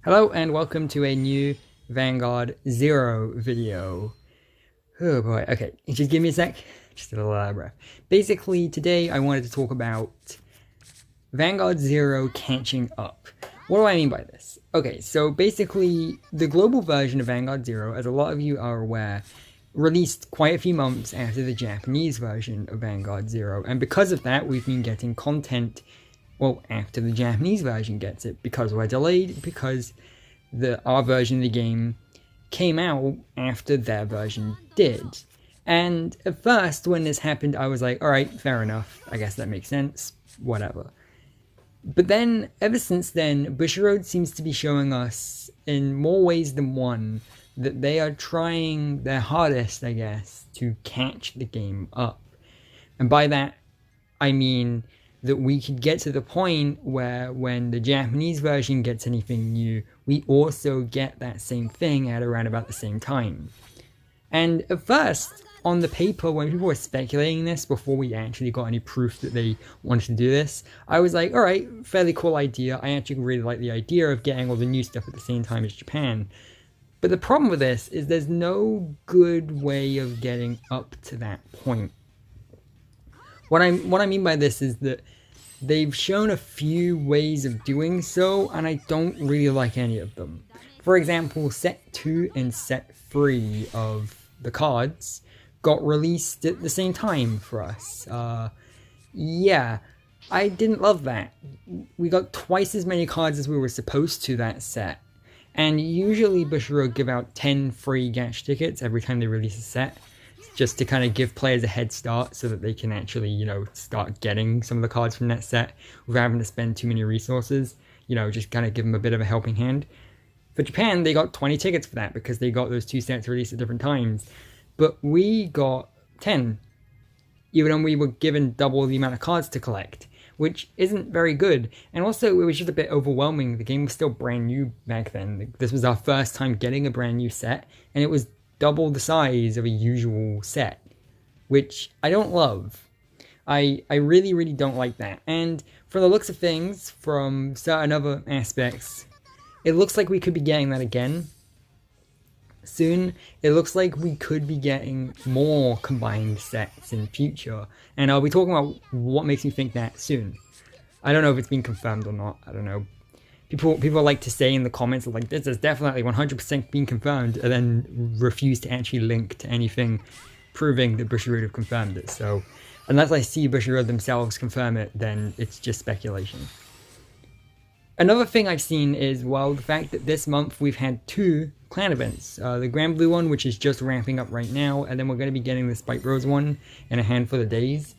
Hello and welcome to a new Vanguard Zero video. Oh boy, okay, just give me a sec, just a little breath. Basically, today I wanted to talk about Vanguard Zero catching up. What do I mean by this? Okay, so basically, the global version of Vanguard Zero, as a lot of you are aware, released quite a few months after the Japanese version of Vanguard Zero, and because of that, we've been getting content after the Japanese version gets it, because we're delayed, because our version of the game came out after their version did. And at first, when this happened, I was like, alright, fair enough, I guess that makes sense, whatever. But then, ever since then, Bushiroad seems to be showing us, in more ways than one, that they are trying their hardest, I guess, to catch the game up. And by that, I mean that we could get to the point where when the Japanese version gets anything new, we also get that same thing at around about the same time. And at first, on the paper, when people were speculating this before we actually got any proof that they wanted to do this, I was like, alright, fairly cool idea. I actually really like the idea of getting all the new stuff at the same time as Japan. But the problem with this is there's no good way of getting up to that point. What I mean by this is that they've shown a few ways of doing so, and I don't really like any of them. For example, set 2 and set 3 of the cards got released at the same time for us. Yeah, I didn't love that. We got twice as many cards as we were supposed to that set. And usually Bushiroad give out 10 free gacha tickets every time they release a set, just to kind of give players a head start so that they can actually, start getting some of the cards from that set without having to spend too many resources, just kind of give them a bit of a helping hand. For Japan, they got 20 tickets for that because they got those two sets released at different times. But we got 10, even though we were given double the amount of cards to collect, which isn't very good. And also, it was just a bit overwhelming. The game was still brand new back then. This was our first time getting a brand new set, and it was double the size of a usual set, which I don't love. I really, really don't like that. And from the looks of things, from certain other aspects, it looks like we could be getting that again soon. It looks like we could be getting more combined sets in future, and I'll be talking about what makes me think that soon. I don't know if it's been confirmed or not. I don't know. People like to say in the comments, like, this is definitely 100% been confirmed, and then refuse to actually link to anything proving that Bushiroad have confirmed it. So, unless I see Bushiroad themselves confirm it, then it's just speculation. Another thing I've seen is, the fact that this month we've had 2 clan events. The grandblue one, which is just ramping up right now, and then we're going to be getting the Spike Rose one in a handful of days.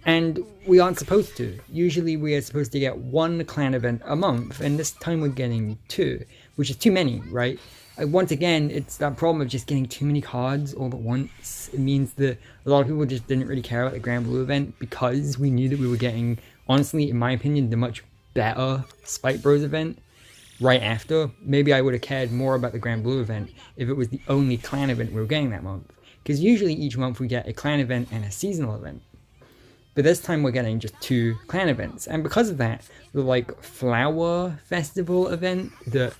And we aren't supposed to. Usually we are supposed to get 1 clan event a month, and this time we're getting 2, which is too many, right? Once again, it's that problem of just getting too many cards all at once. It means that a lot of people just didn't really care about the grandblue event because we knew that we were getting, honestly, in my opinion, the much better Spike Bros event right after. Maybe I would have cared more about the grandblue event if it was the only clan event we were getting that month. Because usually each month we get a clan event and a seasonal event. But this time we're getting just 2 clan events. And because of that, the flower festival event that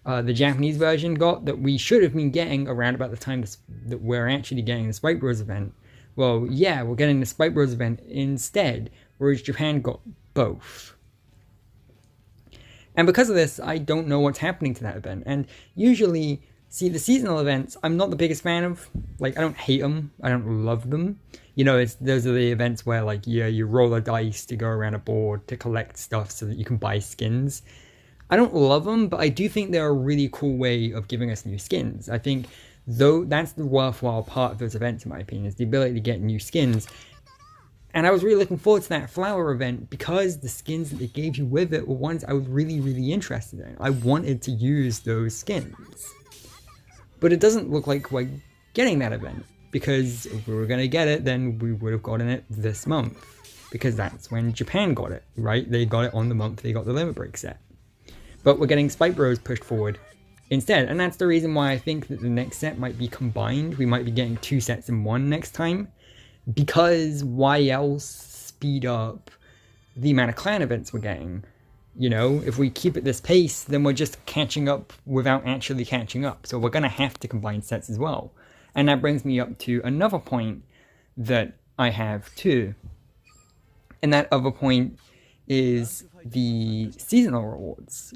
the Japanese version got, that we should have been getting around about the time that we're actually getting the Spike Bros event, we're getting the Spike Bros event instead, whereas Japan got both. And because of this, I don't know what's happening to that event. And usually, see, the seasonal events, I'm not the biggest fan of. I don't hate them. I don't love them. Those are the events where, you roll a dice to go around a board to collect stuff so that you can buy skins. I don't love them, but I do think they're a really cool way of giving us new skins. I think, though, that's the worthwhile part of those events, in my opinion, is the ability to get new skins. And I was really looking forward to that flower event because the skins that they gave you with it were ones I was really, really interested in. I wanted to use those skins. But it doesn't look like we're getting that event, because if we were going to get it, then we would have gotten it this month, because that's when Japan got it, right? They got it on the month they got the Limit Break set. But we're getting Spike Bros pushed forward instead, and that's the reason why I think that the next set might be combined. We might be getting 2 sets in one next time, because why else speed up the amount of clan events we're getting You know, if we keep at this pace, then we're just catching up without actually catching up. So we're going to have to combine sets as well. And that brings me up to another point that I have too. And that other point is the seasonal rewards.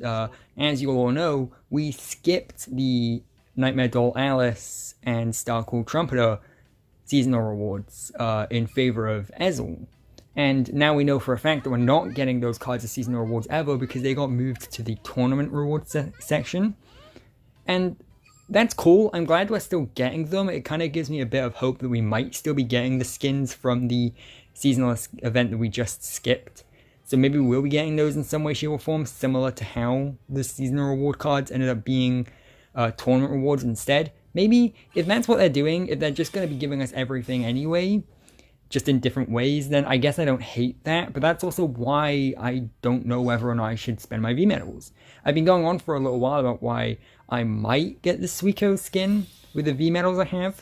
As you all know, we skipped the Nightmare Doll Alice and Star Cool Trumpeter seasonal rewards in favor of Ezel. And now we know for a fact that we're not getting those cards as seasonal rewards ever because they got moved to the tournament rewards section. And that's cool. I'm glad we're still getting them. It kind of gives me a bit of hope that we might still be getting the skins from the seasonal event that we just skipped. So maybe we'll be getting those in some way, shape, or form, similar to how the seasonal reward cards ended up being tournament rewards instead. Maybe if that's what they're doing, if they're just going to be giving us everything anyway, just in different ways, then I guess I don't hate that. But that's also why I don't know whether or not I should spend my V-Medals. I've been going on for a little while about why I might get the Suiko skin with the V-Medals I have.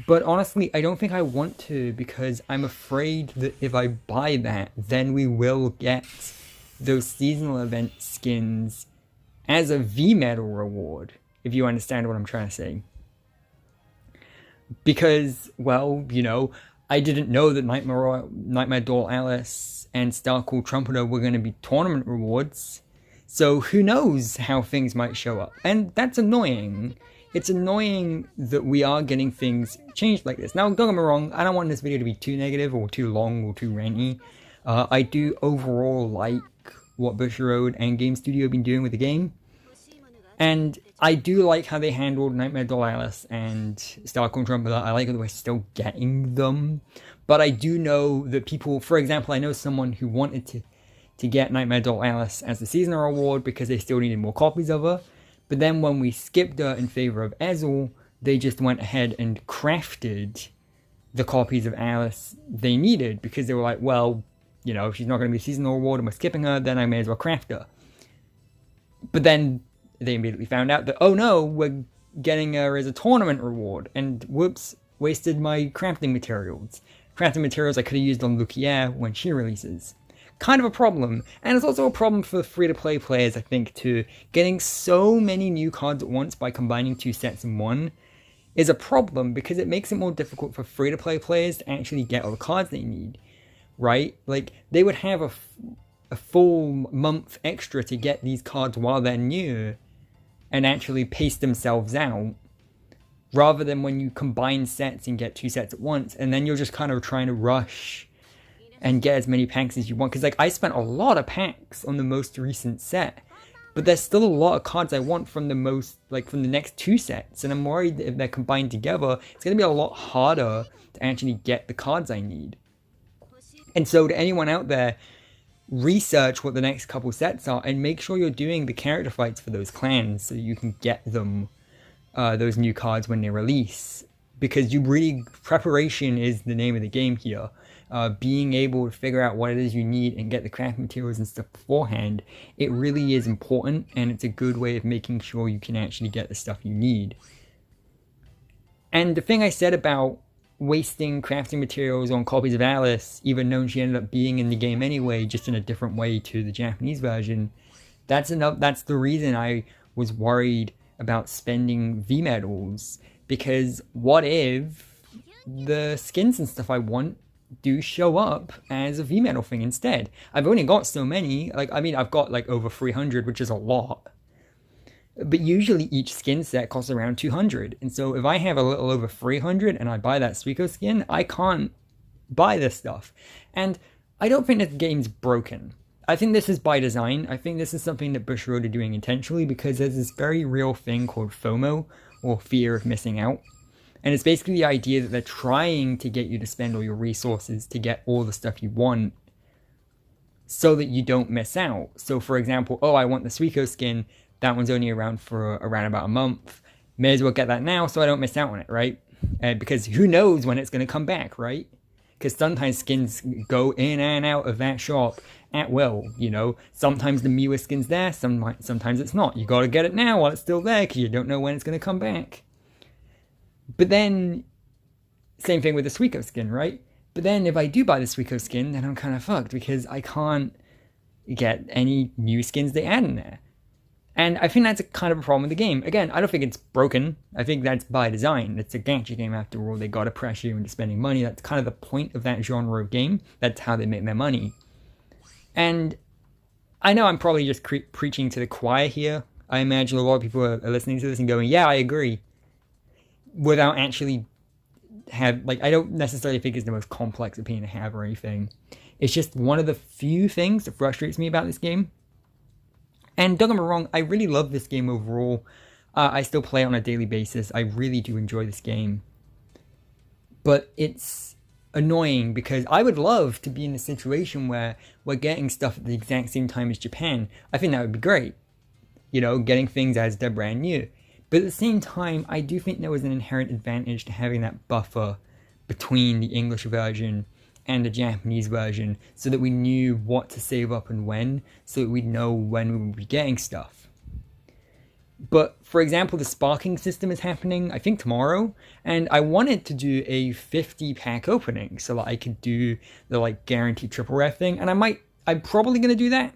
But honestly, I don't think I want to because I'm afraid that if I buy that, then we will get those seasonal event skins as a V-Medal reward, if you understand what I'm trying to say. Because, well, you know, I didn't know that Nightmare Doll Alice and Star Cool Trumpeter were going to be tournament rewards. So who knows how things might show up. And that's annoying. It's annoying that we are getting things changed like this. Now, don't get me wrong, I don't want this video to be too negative or too long or too ranty. I do overall like what bushiroad and Game Studio have been doing with the game. And I do like how they handled Nightmare Doll Alice and Star Cool Trumpeter. I like that we're still getting them. But I do know that people, for example, I know someone who wanted to get Nightmare Doll Alice as a seasonal reward because they still needed more copies of her. But then when we skipped her in favor of Ezel, they just went ahead and crafted the copies of Alice they needed because they were like, well, you know, if she's not going to be a seasonal reward and we're skipping her, then I may as well craft her. But then they immediately found out that, oh no, we're getting her as a tournament reward, and whoops, wasted my crafting materials. Crafting materials I could have used on Lukier when she releases. Kind of a problem, and it's also a problem for free-to-play players, I think, too. Getting so many new cards at once by combining two sets in one is a problem because it makes it more difficult for free-to-play players to actually get all the cards they need, right? Like, they would have a full month extra to get these cards while they're new and actually pace themselves out, rather than when you combine sets and get two sets at once, and then you're just kind of trying to rush and get as many packs as you want. Because, like, I spent a lot of packs on the most recent set, but there's still a lot of cards I want from the next two sets, and I'm worried that if they're combined together, it's going to be a lot harder to actually get the cards I need. And so to anyone out there, research what the next couple sets are and make sure you're doing the character fights for those clans so you can get them those new cards when they release, because preparation is the name of the game here. Being able to figure out what it is you need and get the craft materials and stuff beforehand, it really is important, and it's a good way of making sure you can actually get the stuff you need. And the thing I said about wasting crafting materials on copies of Alice, even though she ended up being in the game anyway, just in a different way to the Japanese version, that's the reason I was worried about spending V-Medals, because what if the skins and stuff I want do show up as a V-Medal thing instead? I've only got so many, I've got over 300, which is a lot. But usually each skin set costs around 200. And so if I have a little over 300 and I buy that Suiko skin, I can't buy this stuff. And I don't think this game's broken. I think this is by design. I think this is something that bushiroad are doing intentionally, because there's this very real thing called FOMO, or fear of missing out. And it's basically the idea that they're trying to get you to spend all your resources to get all the stuff you want so that you don't miss out. So for example, oh, I want the Suiko skin. That one's only around for around about a month. May as well get that now so I don't miss out on it, right? Because who knows when it's going to come back, right? Because sometimes skins go in and out of that shop at will, you know? Sometimes the Miwa skin's there, sometimes it's not. You got to get it now while it's still there because you don't know when it's going to come back. But then, same thing with the Suiko skin, right? But then if I do buy the Suiko skin, then I'm kind of fucked because I can't get any new skins they add in there. And I think that's a kind of a problem with the game. Again, I don't think it's broken. I think that's by design. It's a gacha game after all. They gotta pressure you into spending money. That's kind of the point of that genre of game. That's how they make their money. And I know I'm probably just preaching to the choir here. I imagine a lot of people are listening to this and going, yeah, I agree. Without actually I don't necessarily think it's the most complex opinion to have or anything. It's just one of the few things that frustrates me about this game. And don't get me wrong, I really love this game overall. I still play it on a daily basis. I really do enjoy this game. But it's annoying because I would love to be in a situation where we're getting stuff at the exact same time as Japan. I think that would be great. You know, getting things as they're brand new. But at the same time, I do think there was an inherent advantage to having that buffer between the English version and the Japanese version so that we knew what to save up and when, so that we'd know when we would be getting stuff. But, for example, the sparking system is happening, I think, tomorrow, and I wanted to do a 50-pack opening so that I could do the, guaranteed triple rare thing, and I'm probably going to do that,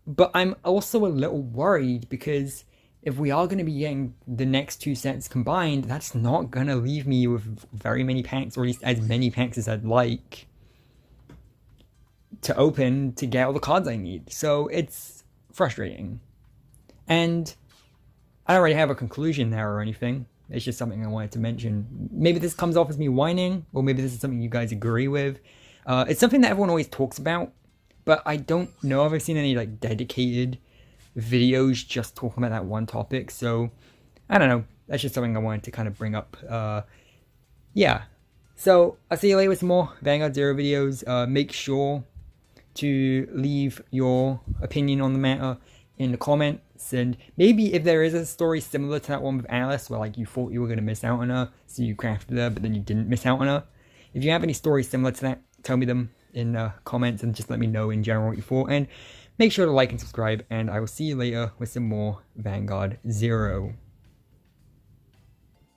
but I'm also a little worried because if we are going to be getting the next two sets combined, that's not going to leave me with very many packs, or at least as many packs as I'd like to open to get all the cards I need. So it's frustrating. And I don't really have a conclusion there or anything. It's just something I wanted to mention. Maybe this comes off as me whining, or maybe this is something you guys agree with. It's something that everyone always talks about, but I don't know if I've seen any dedicated videos just talking about that one topic. So I don't know. That's just something I wanted to kind of bring up. Yeah. So I'll see you later with some more Vanguard Zero videos. Make sure to leave your opinion on the matter in the comments, and maybe if there is a story similar to that one with Alice where you thought you were going to miss out on her, so you crafted her but then you didn't miss out on her. If you have any stories similar to that, tell me them in the comments and just let me know in general what you thought, and make sure to like and subscribe, and I will see you later with some more Vanguard Zero.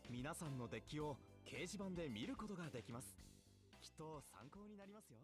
皆さんのデッキを掲示板で見ることができます。きっと参考になりますよ。